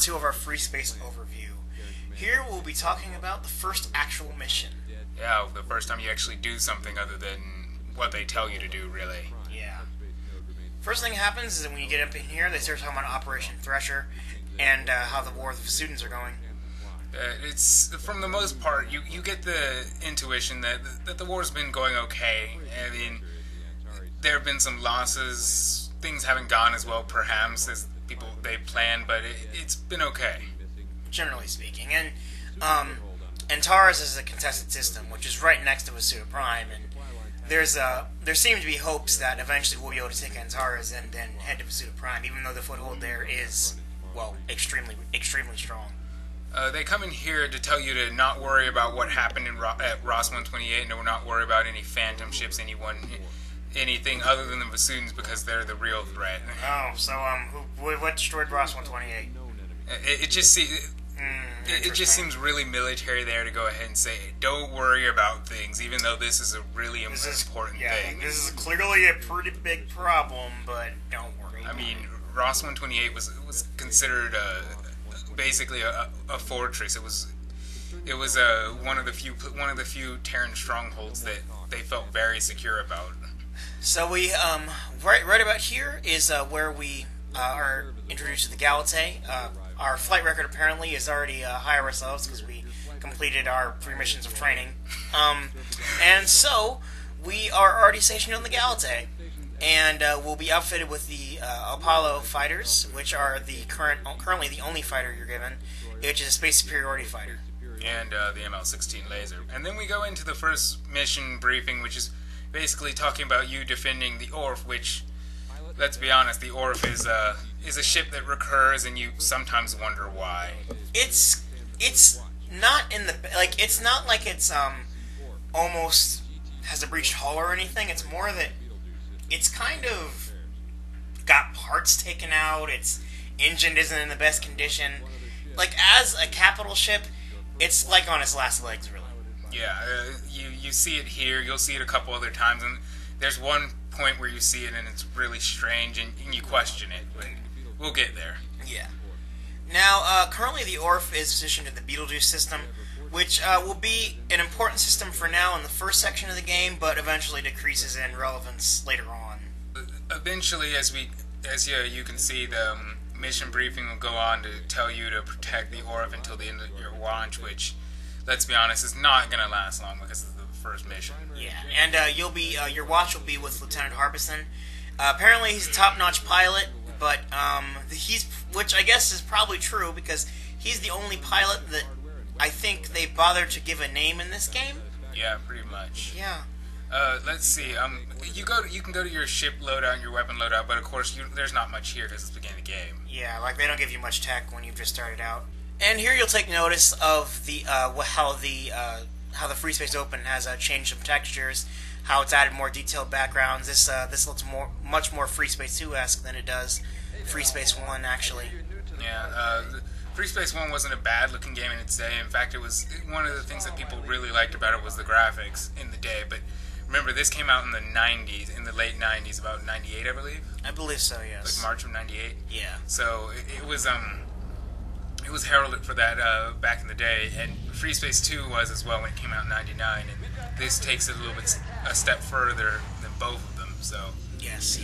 2 of our Freespace overview. Here we'll be talking about the first actual mission. Yeah, the first time you actually do something other than what they tell you to do, really. Yeah. First thing happens is that when you get up in here, they start talking about Operation Thresher and how the war with the students are going. It's, from the most part, you get the intuition that the war's been going okay. I mean, there have been some losses, things haven't gone as well perhaps as people they planned, but it's been okay. Generally speaking. And Antares is a contested system, which is right next to Vasuda Prime, and there seem to be hopes that eventually we'll be able to take Antares and then head to Vasuda Prime, even though the foothold there is, well, extremely strong. They come in here to tell you to not worry about what happened at Ross 128, and to not worry about any phantom ships, anything other than the Vasudans, because they're the real threat. Oh, so what destroyed Ross 128? It just seems really military there to go ahead and say, don't worry about things, even though this is a really important thing. This is clearly a pretty big problem, but don't worry. I mean, Ross 128 was considered basically a fortress. It was one of the few Terran strongholds that they felt very secure about. So we right about here is where we are introduced to the Galate. Our flight record apparently is already high ourselves because we completed our 3 missions of training, and so we are already stationed on the Galate. And we'll be outfitted with the Apollo fighters, which are currently the only fighter you're given, which is a space superiority fighter. And the ML-16 laser. And then we go into the first mission briefing, which is basically talking about you defending the Orf, which, let's be honest, the Orf is a ship that recurs, and you sometimes wonder why. It's not in the it's not like it's almost has a breached hull or anything. It's more that it's kind of got parts taken out. Its engine isn't in the best condition. Like, as a capital ship, it's like on its last legs, really. Yeah, you see it here. You'll see it a couple other times, and there's one point where you see it and it's really strange, and you question it. But we'll get there. Yeah. Now, currently the Orf is positioned in the Betelgeuse system, which will be an important system for now in the first section of the game, but eventually decreases in relevance later on. Eventually, as you can see, the mission briefing will go on to tell you to protect the Orf until the end of your launch, which, let's be honest, is not going to last long because of the first mission. Yeah, and your watch will be with Lieutenant Harbison. Apparently, he's a top-notch pilot, but which I guess is probably true because he's the only pilot that I think they bothered to give a name in this game. Yeah, pretty much. Yeah. Let's see. You can go to your ship loadout and your weapon loadout, but of course there's not much here because it's the beginning of the game. Yeah, like they don't give you much tech when you've just started out. And here you'll take notice of the how the Freespace Open has changed some textures, how it's added more detailed backgrounds. This looks much more Freespace 2-esque than it does Freespace 1, actually. Yeah. Freespace 1 wasn't a bad-looking game in its day. In fact, it was one of the things that people really liked about it was the graphics in the day. But remember, this came out in the 90s, in the late 90s, about 98, I believe? I believe so, yes. Like March of 98? Yeah. So it was heralded for that back in the day, and Freespace 2 was as well when it came out in 99, and this takes it a step further than both of them, so... Yes.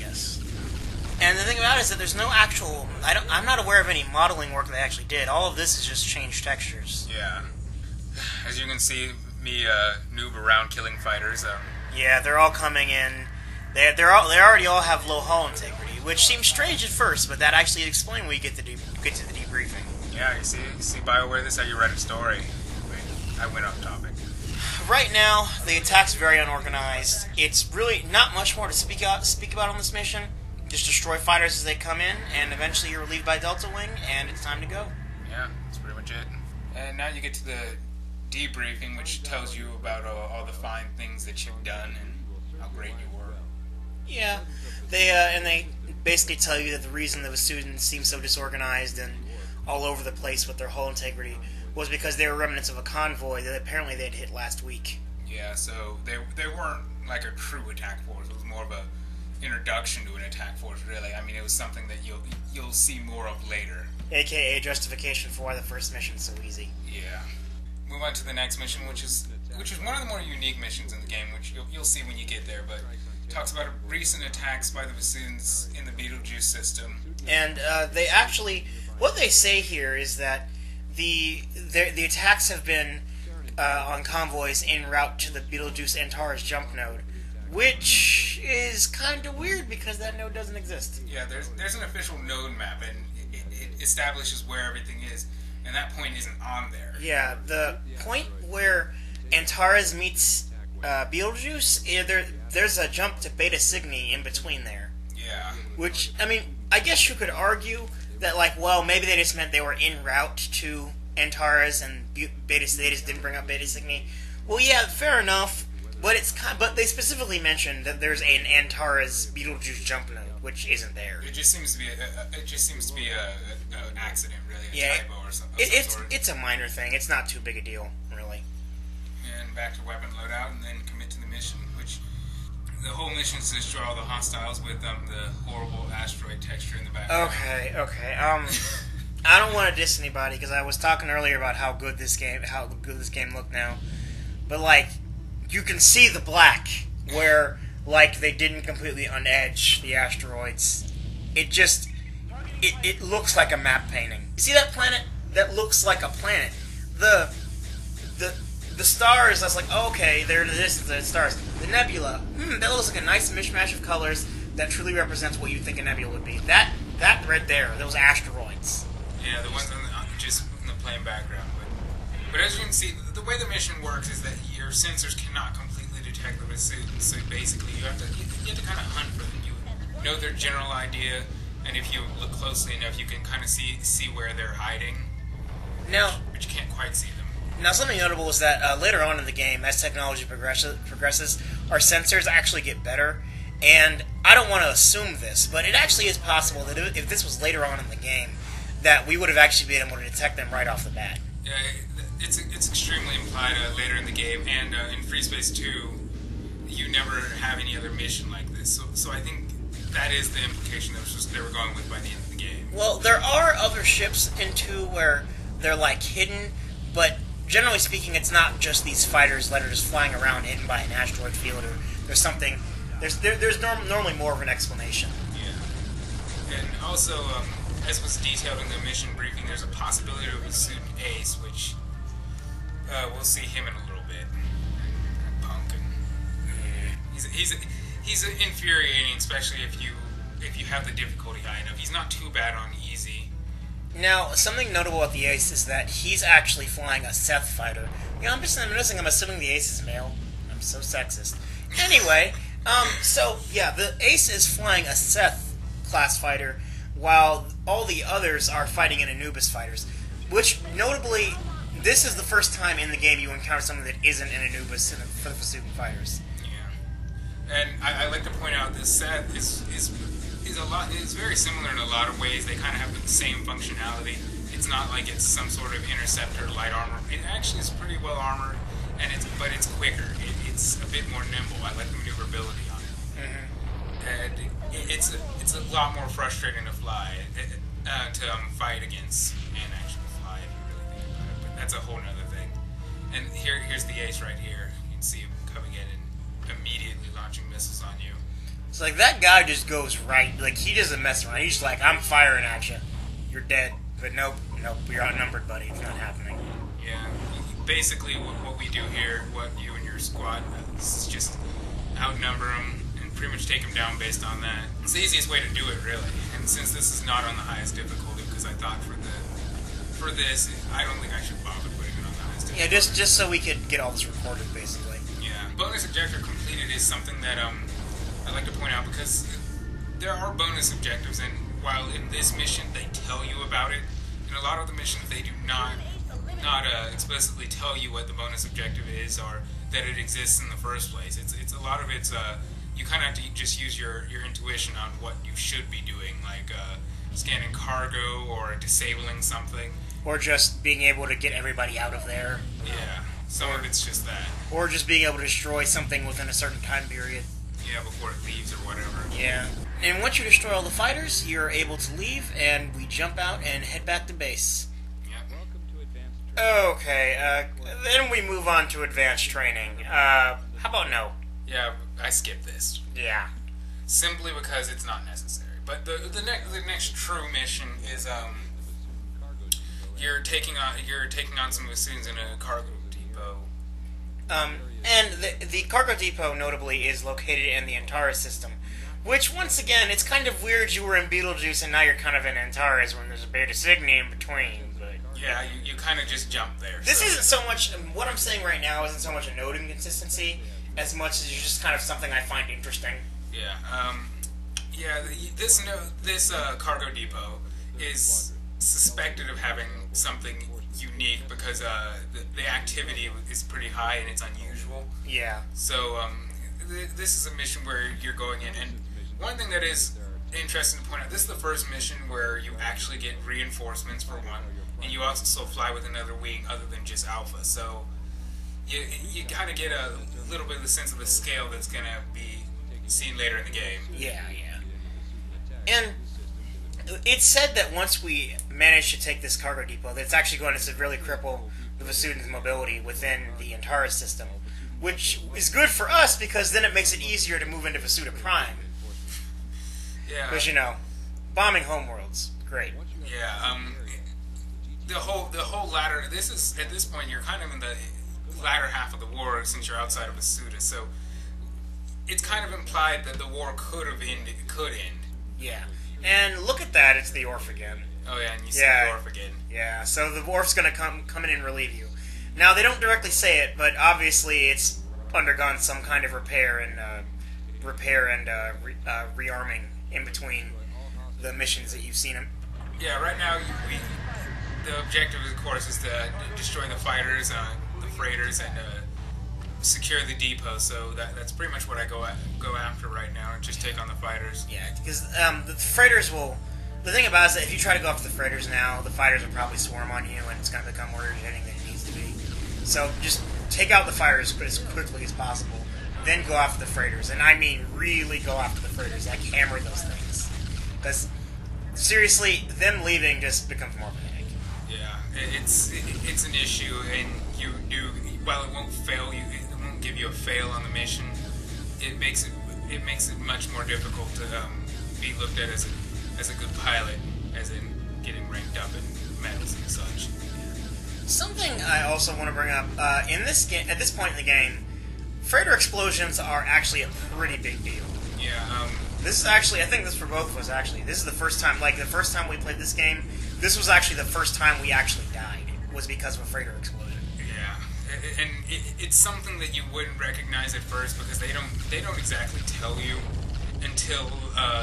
And the thing about it is that there's no actual... I'm not aware of any modeling work they actually did. All of this is just changed textures. Yeah. As you can see, me noob around killing fighters. Yeah, they're all coming in. They already all have low hull integrity, which seems strange at first, but that actually explains when we get to the debriefing. Yeah, you see BioWare, this is how you write a story. Wait, I went off topic. Right now, the attack's very unorganized. It's really not much more to speak about on this mission. Just destroy fighters as they come in, and eventually you're relieved by Delta Wing, and it's time to go. Yeah, that's pretty much it. And now you get to the debriefing, which tells you about all the fine things that you've done and how great you were. Yeah, they basically tell you that the reason the students seem so disorganized and all over the place with their hull integrity was because they were remnants of a convoy that apparently they'd hit last week. Yeah, so they weren't like a true attack force. It was more of a introduction to an attack force. Really, I mean, it was something that you'll see more of later. AKA justification for why the first mission's so easy. Yeah. Move on to the next mission, which is one of the more unique missions in the game, which you'll see when you get there. But it talks about recent attacks by the bassoons in the Beetlejuice system. And they actually, what they say here is that the attacks have been on convoys en route to the Beetlejuice Antares jump node, which is kind of weird because that node doesn't exist. Yeah, there's an official node map, and it establishes where everything is, and that point isn't on there. Yeah, the point where Antares meets Beetlejuice, there's a jump to Beta Cygni in between there. Yeah. Which, I mean, I guess you could argue that, like, well, maybe they just meant they were en route to Antares and they just didn't bring up Beta Cygni. Well, yeah, fair enough, but but they specifically mentioned that there's an Antares Beetlejuice jump node, which isn't there. It just seems to be an accident, really, a typo or something. It's a minor thing. It's not too big a deal, really. And back to weapon loadout, and then commit to the mission, which the whole mission is to destroy all the hostiles with the horrible asteroid texture in the background. Okay. I don't want to diss anybody because I was talking earlier about how good this game looked now, but like you can see the black where like they didn't completely unedge the asteroids. It looks like a map painting. You see that planet? That looks like a planet. The stars, I was like, oh, okay, there it is, the stars. The nebula, that looks like a nice mishmash of colors that truly represents what you'd think a nebula would be. That right there, those asteroids. Yeah, the ones just in the plain background. But as you can see, the way the mission works is that your sensors cannot completely detect the bassoons, so basically you have to kind of hunt for them. You know their general idea, and if you look closely enough, you can kind of see where they're hiding. Now, but you can't quite see them. Now, something notable is that later on in the game, as technology progresses, our sensors actually get better. And I don't want to assume this, but it actually is possible that if this was later on in the game, that we would have actually been able to detect them right off the bat. Yeah, it's extremely implied later in the game, and in Freespace 2, you never have any other mission like this. So I think that is the implication that they were going with by the end of the game. Well, there are other ships in 2 where they're like hidden, but generally speaking, it's not just these fighters that are just flying around hidden by an asteroid field, or there's something. There's normally more of an explanation. Yeah, and also, as was detailed in the mission briefing, there's a possibility of a student Ace, which we'll see him in a little bit. Punk, and he's infuriating, especially if you have the difficulty high enough. He's not too bad on easy. Now, something notable about the Ace is that he's actually flying a Seth fighter. You know, I'm assuming the Ace is male. I'm so sexist. Anyway, so yeah, the Ace is flying a Seth class fighter, while all the others are fighting in Anubis fighters. Which, notably, this is the first time in the game you encounter someone that isn't an Anubis for the Vasugan fighters. Yeah, and I like to point out that Seth is very similar in a lot of ways. They kind of have the same functionality. It's not like it's some sort of interceptor light armor. It actually is pretty well armored, but it's quicker. It's a bit more nimble. I like the maneuverability on it. And it's a lot more frustrating to fly, to fight against and actually fly if you really think about it. But that's a whole nother thing. And here's the Ace right here. You can see him coming in and immediately launching missiles on you. It's like, that guy just goes right. Like, he doesn't mess around. He's just like, I'm firing at you. You're dead. But nope, you're outnumbered, buddy. It's not happening. Yeah. Basically, what we do here, what you and your squad, is just outnumber them and pretty much take them down based on that. It's the easiest way to do it, really. And since this is not on the highest difficulty, because I thought for this, I don't think I should bother putting it on the highest difficulty. Yeah, just so we could get all this recorded, basically. Yeah. Bonus objective completed is something that I'd like to point out, because there are bonus objectives, and while in this mission they tell you about it, in a lot of the missions they do not explicitly tell you what the bonus objective is or that it exists in the first place. It's a lot of it's you kind of have to just use your intuition on what you should be doing, like scanning cargo or disabling something, or just being able to get everybody out of there. Yeah, some of it's just that, or just being able to destroy something within a certain time period. Yeah, before it leaves or whatever. Yeah. And once you destroy all the fighters, you're able to leave, and we jump out and head back to base. Okay, then we move on to advanced training. How about no? Yeah, I skipped this. Yeah. Simply because it's not necessary. But the next true mission is you're taking on some of the students in a cargo depot. And the cargo depot, notably, is located in the Antares system. Which, once again, it's kind of weird you were in Beetlejuice and now you're kind of in Antares when there's a Beta Cygni in between. But yeah, you kind of just jump there. This isn't so much, what I'm saying right now isn't so much a note inconsistency as much as it's just kind of something I find interesting. Yeah, this cargo depot is suspected of having something unique because the activity is pretty high and it's unusual. Yeah. So this is a mission where you're going in, and one thing that is interesting to point out, this is the first mission where you actually get reinforcements for one, and you also fly with another wing other than just Alpha. So you kind of get a little bit of the sense of the scale that's going to be seen later in the game. Yeah, yeah. And it's said that once we manage to take this cargo depot, that it's actually going to severely cripple the Vasudin's mobility within the Antares system, which is good for us because then it makes it easier to move into Vasuda Prime. Yeah. Because, you know, bombing homeworlds, great. Yeah, the whole latter, this is, at this point, you're kind of in the latter half of the war since you're outside of Vasuda, so it's kind of implied that the war could end. Yeah. And look at that, it's the Orph again. Oh yeah, and you see the Orph again. Yeah, so the Orph's going to come in and relieve you. Now, they don't directly say it, but obviously it's undergone some kind of repair and rearming in between the missions that you've seen him. Yeah, right now the objective, of course, is to destroy the fighters, the freighters, and secure the depot. So that's pretty much what I go after right now, and just take on the fighters. Yeah, because the freighters will. The thing about it is that if you try to go after the freighters now, the fighters will probably swarm on you, and it's going to become more irritating than it needs to be. So just take out the fighters as quickly as possible, then go after the freighters. And I mean really go after the freighters, like hammer those things. Because seriously, them leaving just becomes more of a headache. Yeah, it's an issue, and you do, while it won't fail you, it won't give you a fail on the mission. It makes it much more difficult to be looked at as a good pilot, as in getting ranked up in medals and such. Something I also want to bring up in this game, at this point in the game, freighter explosions are actually a pretty big deal. Yeah. This is actually, I think this for both of us actually. This is the first time, like the first time we played this game. This was actually the first time we actually died. Was because of a freighter explosion. Yeah, and it's something that you wouldn't recognize at first because they don't exactly tell you until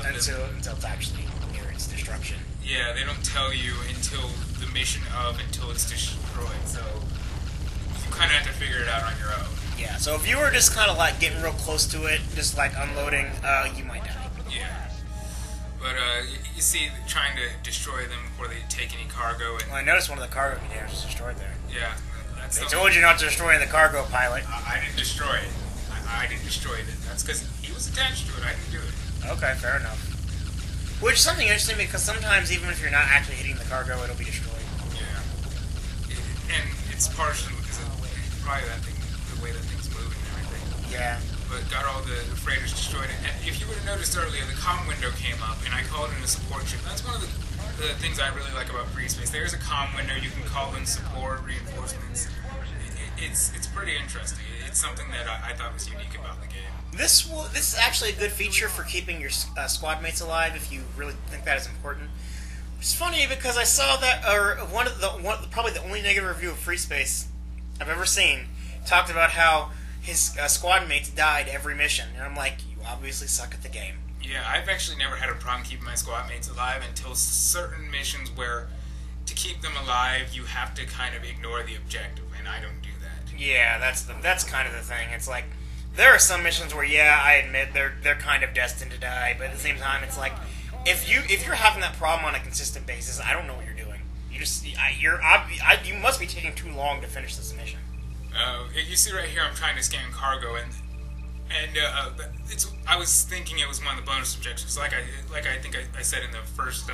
it's actually near its destruction. Yeah, they don't tell you until the mission until it's destroyed. So you kind of have to figure it out on your own. Yeah. So if you were just kind of like getting real close to it, just like unloading, you might die. Yeah. But you see, trying to destroy them before they take any cargo. And well, I noticed one of the cargo containers was destroyed there. Yeah. They told you not to destroy the cargo, pilot. I didn't destroy it. I didn't destroy it. That's because he was attached to it. I didn't do it. Okay, fair enough. Which is something interesting because sometimes even if you're not actually hitting the cargo, it'll be destroyed. Yeah. And it's partially because of probably the way that things move and everything. Yeah. But got all the freighters destroyed. And if you would have noticed earlier, the comm window came up, and I called in a support ship. That's one of the things I really like about Freespace. There's a comm window. You can call in support, reinforcements. It's pretty interesting. It's something that I thought was unique about the game. This is actually a good feature for keeping your squad mates alive if you really think that is important. It's funny because I saw that, or probably the only negative review of Freespace I've ever seen talked about how his squad mates died every mission, and I'm like, you obviously suck at the game. Yeah, I've actually never had a problem keeping my squad mates alive until certain missions where to keep them alive you have to kind of ignore the objective, and I don't do that. Yeah, that's kind of the thing. It's like there are some missions where I admit they're kind of destined to die, but at the same time it's like if you're having that problem on a consistent basis, I don't know what you're doing. You must be taking too long to finish this mission. You see right here, I'm trying to scan cargo, and And I was thinking it was one of the bonus objectives. Like I think I said in the first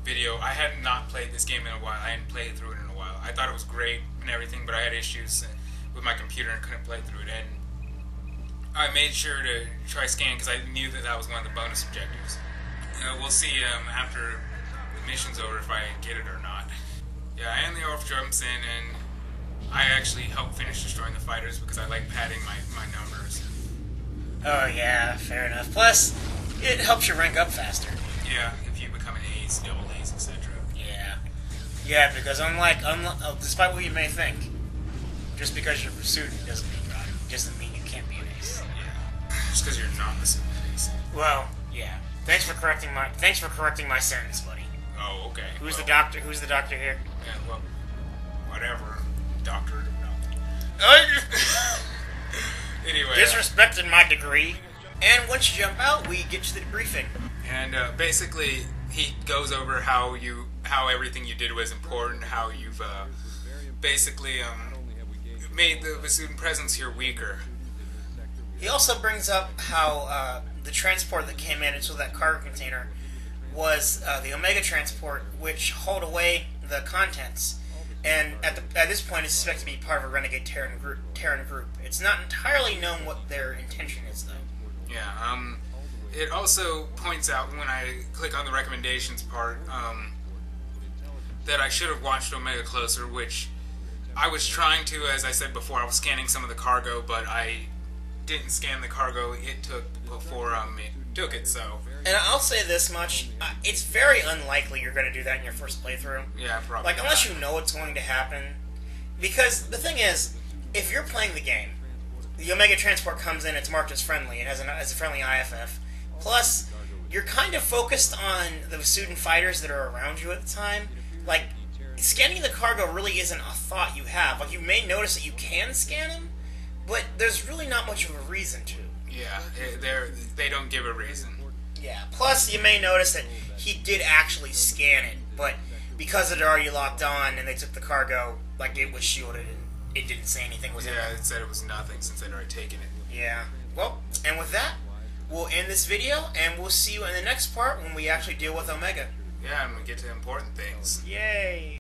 video, I had not played this game in a while. I hadn't played through it in a while. I thought it was great and everything, but I had issues with my computer and couldn't play through it. And I made sure to try scan because I knew that was one of the bonus objectives. We'll see after the mission's over if I get it or not. Yeah, I am the Orph Jumps in, and I actually help finish destroying the fighters because I like padding my numbers. Oh yeah, fair enough. Plus, it helps you rank up faster. Yeah, if you become an ace, double ace, etc. Yeah. Yeah, because despite what you may think, just because you're a student doesn't mean you can't be an ace. Yeah. Just because you're not a student ace. Well, yeah. Thanks for correcting my sentence, buddy. Oh, okay. Who's the doctor here? Yeah, well, whatever. Doctor or nothing. Anyway. Disrespecting my degree. And once you jump out, we get to the debriefing. And basically, he goes over how everything you did was important, how you've basically made the Vasudin presence here weaker. He also brings up how the transport that came in into that cargo container was the Omega transport, which hauled away the contents. And at this point, it's suspected to be part of a renegade Terran group. It's not entirely known what their intention is, though. Yeah. It also points out when I click on the recommendations part that I should have watched Omega closer, which I was trying to, as I said before. I was scanning some of the cargo, but I didn't scan the cargo it took before it took it. So. And I'll say this much, it's very unlikely you're going to do that in your first playthrough. Yeah, probably. Like, unless you know what's going to happen. Because the thing is, if you're playing the game, the Omega Transport comes in, it's marked as friendly, it has a friendly IFF. Plus, you're kind of focused on the Vasudin fighters that are around you at the time. Like, scanning the cargo really isn't a thought you have. Like, you may notice that you can scan them, but there's really not much of a reason to. Yeah, they don't give a reason. Yeah, plus you may notice that he did actually scan it, but because it had already locked on and they took the cargo, like, it was shielded and it didn't say anything was in it. Yeah, it said it was nothing since they'd already taken it. Yeah. Well, and with that, we'll end this video, and we'll see you in the next part when we actually deal with Omega. Yeah, and we get to important things. Yay!